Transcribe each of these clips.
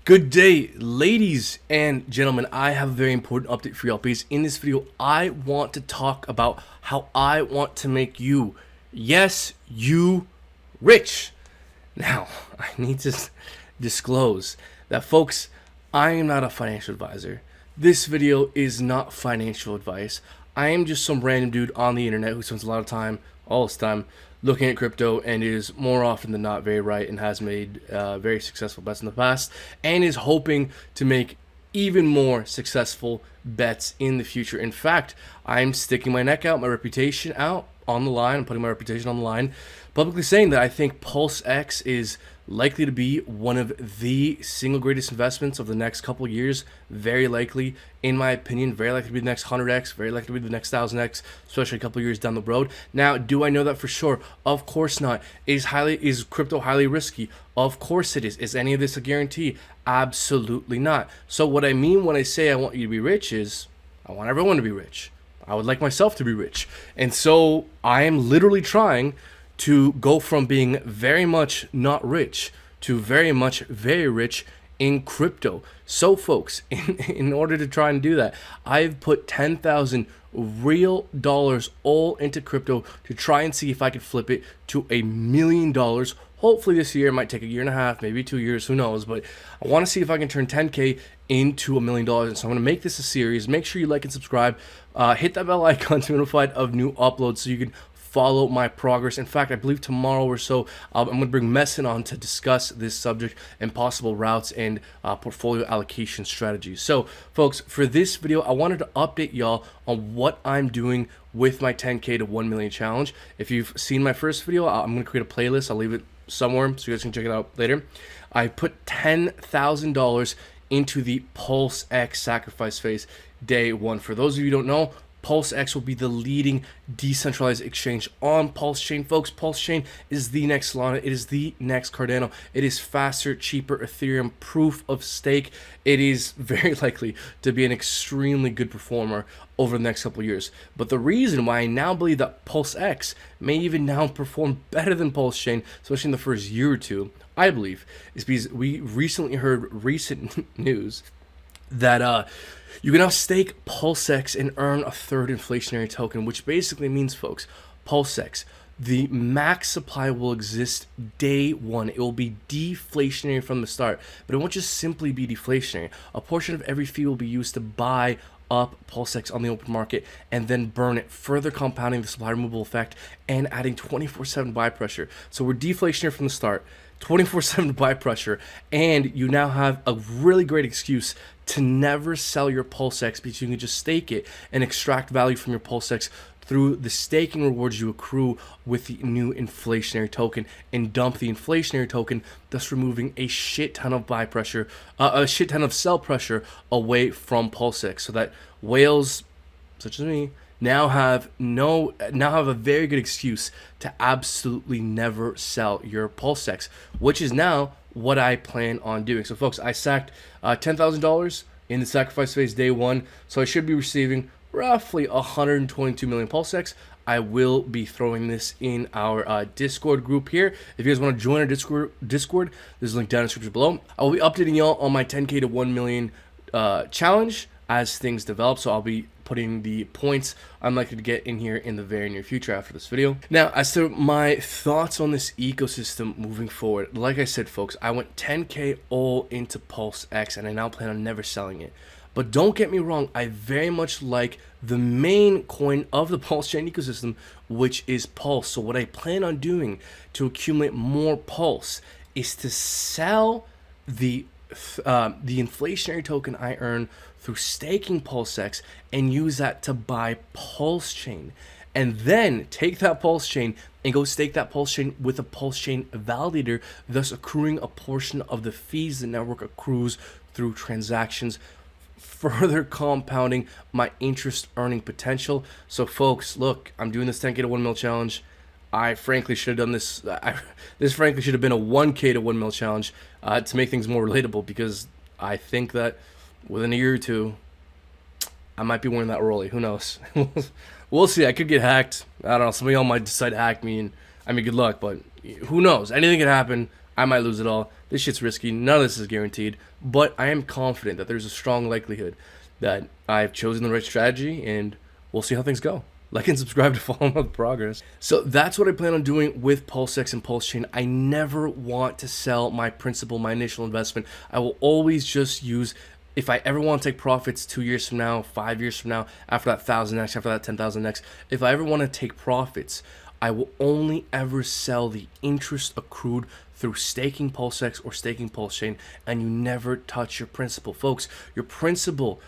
Good day, ladies and gentlemen. I have a very important update for y'all because in this video, I want to talk about how I want to make you, yes, you, rich. Now, I need to disclose that, folks, I am not a financial advisor. This video is not financial advice. I am just some random dude on the internet who spends a lot of time, all this time, looking at crypto and is more often than not very right and has made very successful bets in the past and is hoping to make even more successful bets in the future. In fact, I'm sticking my neck out, my reputation out on the line. I'm putting my reputation on the line, publicly saying that I think Pulse X is likely to be one of the single greatest investments of the next couple of years. Very likely, in my opinion, very likely to be the next 100x, very likely to be the next 1000x, especially a couple of years down the road. Now, do I know that for sure? Of course not. Is crypto highly risky? Of course it is. Is any of this a guarantee? Absolutely not. So what I mean when I say I want you to be rich is I want everyone to be rich. I would like myself to be rich. And so I am literally trying to go from being very much not rich to very much very rich in crypto. So folks, in order to try and do that, I've put 10,000 real dollars all into crypto to try and see if I could flip it to $1 million. Hopefully this year. It might take a year and a half, maybe 2 years, who knows, but I want to see if I can turn 10K into $1 million. And so I'm going to make this a series. Make sure you like and subscribe. Hit that bell icon to be notified of new uploads so you can follow my progress. In fact, I believe tomorrow or so, I'm going to bring Messin on to discuss this subject and possible routes and portfolio allocation strategies. So, folks, for this video, I wanted to update y'all on what I'm doing with my 10K to 1 million challenge. If you've seen my first video, I'm going to create a playlist. I'll leave it somewhere so you guys can check it out later. I put $10,000 into the Pulse X sacrifice phase day one. For those of you who don't know, Pulse X will be the leading decentralized exchange on Pulse Chain. Folks, Pulse Chain is the next Solana. It is the next Cardano. It is faster, cheaper Ethereum proof of stake. It is very likely to be an extremely good performer over the next couple of years. But the reason why I now believe that Pulse X may even now perform better than Pulse Chain, especially in the first year or two, I believe, is because we recently heard recent news that you can now stake PulseX and earn a third inflationary token, which basically means, folks, PulseX, the max supply will exist day one. It will be deflationary from the start, but it won't just simply be deflationary. A portion of every fee will be used to buy up PulseX on the open market and then burn it, further compounding the supply removal effect and adding 24/7 buy pressure. So we're deflationary from the start, 24/7 buy pressure, and you now have a really great excuse to never sell your PulseX because you can just stake it and extract value from your PulseX through the staking rewards you accrue with the new inflationary token and dump the inflationary token, thus removing a shit ton of buy pressure, a shit ton of sell pressure away from PulseX, so that whales such as me now have a very good excuse to absolutely never sell your PulseX, which is now what I plan on doing. So folks, I sacked $10,000 in the sacrifice phase day one, so I should be receiving roughly 122 million PulseX. I will be throwing this in our Discord group here. If you guys want to join our Discord, there's a link down in the description below. I will be updating y'all on my 10K to 1 million challenge as things develop, so I'll be putting the points I'm likely to get in here in the very near future after this video. Now, as to my thoughts on this ecosystem moving forward, like I said, folks, I went 10K all into Pulse X, and I now plan on never selling it. But don't get me wrong, I very much like the main coin of the Pulse Chain ecosystem, which is Pulse. So what I plan on doing to accumulate more Pulse is to sell the inflationary token I earn through staking PulseX and use that to buy Pulse Chain, and then take that Pulse Chain and go stake that Pulse Chain with a Pulse Chain validator, thus accruing a portion of the fees the network accrues through transactions, further compounding my interest earning potential. So folks, look, I'm doing this 10K to 1 mil challenge. I frankly should have done this. This frankly should have been a 1K to 1 mil challenge to make things more relatable, because I think that within a year or two, I might be wearing that Rolly. Who knows? We'll see. I could get hacked. I don't know. Somebody else might decide to hack me, and I mean, good luck. But who knows? Anything could happen. I might lose it all. This shit's risky. None of this is guaranteed, but I am confident that there's a strong likelihood that I've chosen the right strategy, and we'll see how things go. Like and subscribe to follow my progress. So that's what I plan on doing with PulseX and PulseChain. I never want to sell my principal, my initial investment. I will always just use, if I ever want to take profits 2 years from now, 5 years from now, after that 1,000x, after that 10,000x, if I ever want to take profits, I will only ever sell the interest accrued through staking PulseX or staking PulseChain, and you never touch your principal. Folks, your principal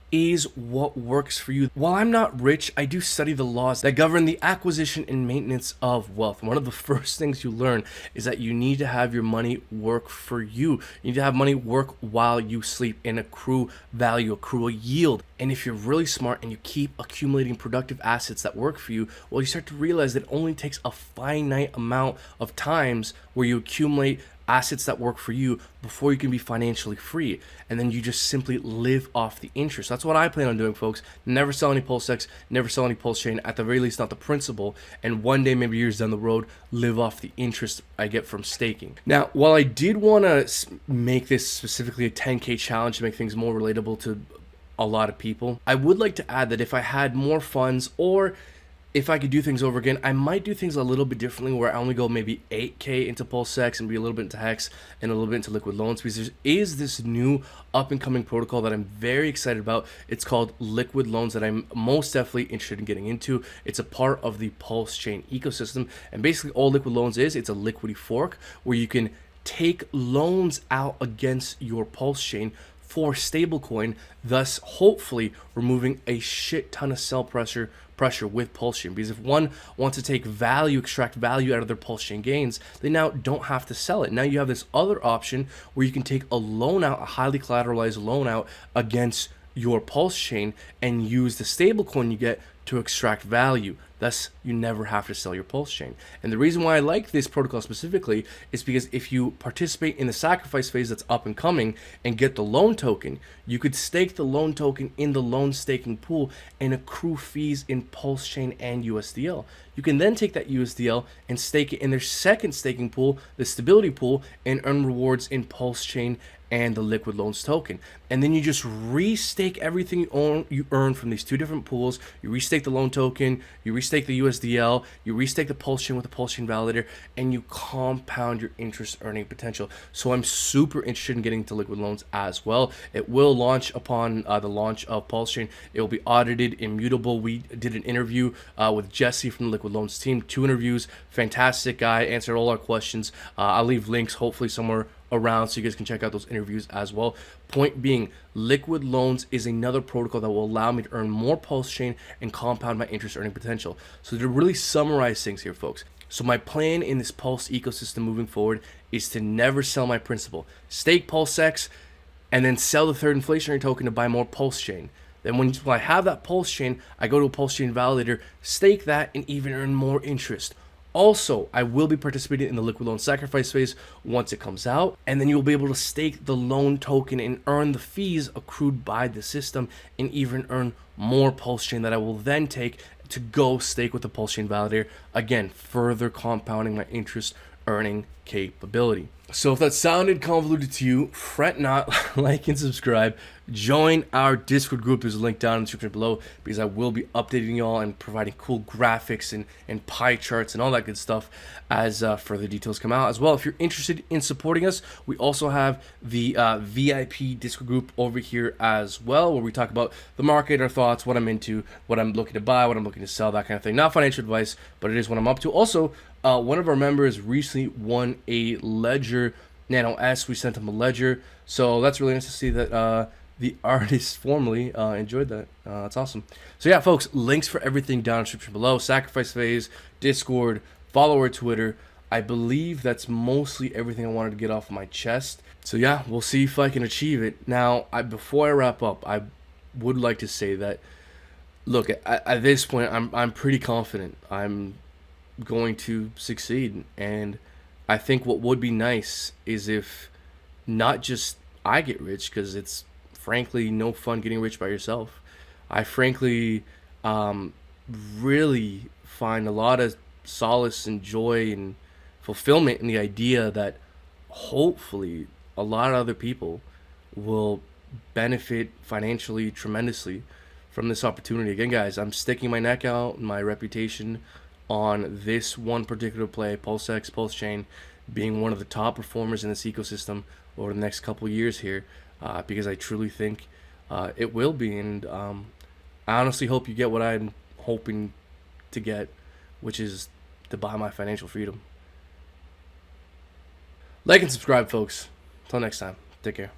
is what works for you. While I'm not rich, I do study the laws that govern the acquisition and maintenance of wealth. One of the first things you learn is that you need to have your money work for you. You need to have money work while you sleep and accrue value, accrue a yield. And if you're really smart and you keep accumulating productive assets that work for you, well, you start to realize that it only takes a finite amount of times where you accumulate assets that work for you before you can be financially free, and then you just simply live off the interest. That's what I plan on doing, folks. Never sell any PulseX, never sell any PulseChain, at the very least not the principal, and one day, maybe years down the road, live off the interest I get from staking. Now, while I did want to make this specifically a 10K challenge to make things more relatable to a lot of people, I would like to add that if I had more funds, or if I could do things over again, I might do things a little bit differently, where I only go maybe 8K into PulseX and be a little bit into Hex and a little bit into liquid loans, because there is this new up and coming protocol that I'm very excited about. It's called liquid loans that I'm most definitely interested in getting into. It's a part of the PulseChain ecosystem, and basically all liquid loans is, it's a liquidity fork where you can take loans out against your PulseChain for stablecoin, thus hopefully removing a shit ton of sell pressure with PulseChain. Because if one wants to take value, extract value out of their PulseChain gains, they now don't have to sell it. Now you have this other option where you can take a loan out, a highly collateralized loan out against your PulseChain, and use the stablecoin you get to extract value. Thus, you never have to sell your PulseChain. And the reason why I like this protocol specifically is because if you participate in the sacrifice phase that's up and coming and get the loan token, you could stake the loan token in the loan staking pool and accrue fees in PulseChain and USDL. You can then take that USDL and stake it in their second staking pool, the stability pool, and earn rewards in PulseChain and the liquid loans token. And then you just restake everything you earn from these two different pools. You restake the loan token, you restake the USDL, you restake the PulseChain with the PulseChain validator, and you compound your interest earning potential. So I'm super interested in getting into liquid loans as well. It will launch upon the launch of PulseChain. It will be audited, immutable. We did an interview with Jesse from the liquid loans team, 2 interviews, fantastic guy, answered all our questions. I'll leave links hopefully somewhere around so you guys can check out those interviews as well. Point being, liquid loans is another protocol that will allow me to earn more PulseChain and compound my interest earning potential. So to really summarize things here, folks, so my plan in this Pulse ecosystem moving forward is to never sell my principal, stake PulseX, and then sell the third inflationary token to buy more PulseChain. Then when I have that PulseChain, I go to a PulseChain validator, stake that, and even earn more interest. Also, I will be participating in the liquid loan sacrifice phase once it comes out, and then you'll be able to stake the loan token and earn the fees accrued by the system, and even earn more PulseChain that I will then take to go stake with the PulseChain validator, again further compounding my interest earning capability. So if that sounded convoluted to you, fret not, like and subscribe. Join our Discord group. There's a link down in the description below, because I will be updating y'all and providing cool graphics and pie charts and all that good stuff as further details come out. As well, if you're interested in supporting us, we also have the VIP Discord group over here as well, where we talk about the market, our thoughts, what I'm into, what I'm looking to buy, what I'm looking to sell, that kind of thing. Not financial advice, but it is what I'm up to. Also, one of our members recently won a Ledger Nano S. We sent him a Ledger, so that's really nice to see that the artist formerly enjoyed that. That's awesome. So yeah, folks, links for everything down in the description below. Sacrifice phase, Discord, follow our Twitter. I believe that's mostly everything I wanted to get off my chest. So yeah, we'll see if I can achieve it. Now, before I wrap up, I would like to say that, look, at this point, I'm pretty confident I'm going to succeed, and I think what would be nice is if not just I get rich, because it's frankly no fun getting rich by yourself. I frankly really find a lot of solace and joy and fulfillment in the idea that hopefully a lot of other people will benefit financially tremendously from this opportunity. Again, guys, I'm sticking my neck out, my reputation on this one particular play, PulseX, Pulse Chain, being one of the top performers in this ecosystem over the next couple of years here, because I truly think it will be. And I honestly hope you get what I'm hoping to get, which is to buy my financial freedom. Like and subscribe, folks. Until next time, take care.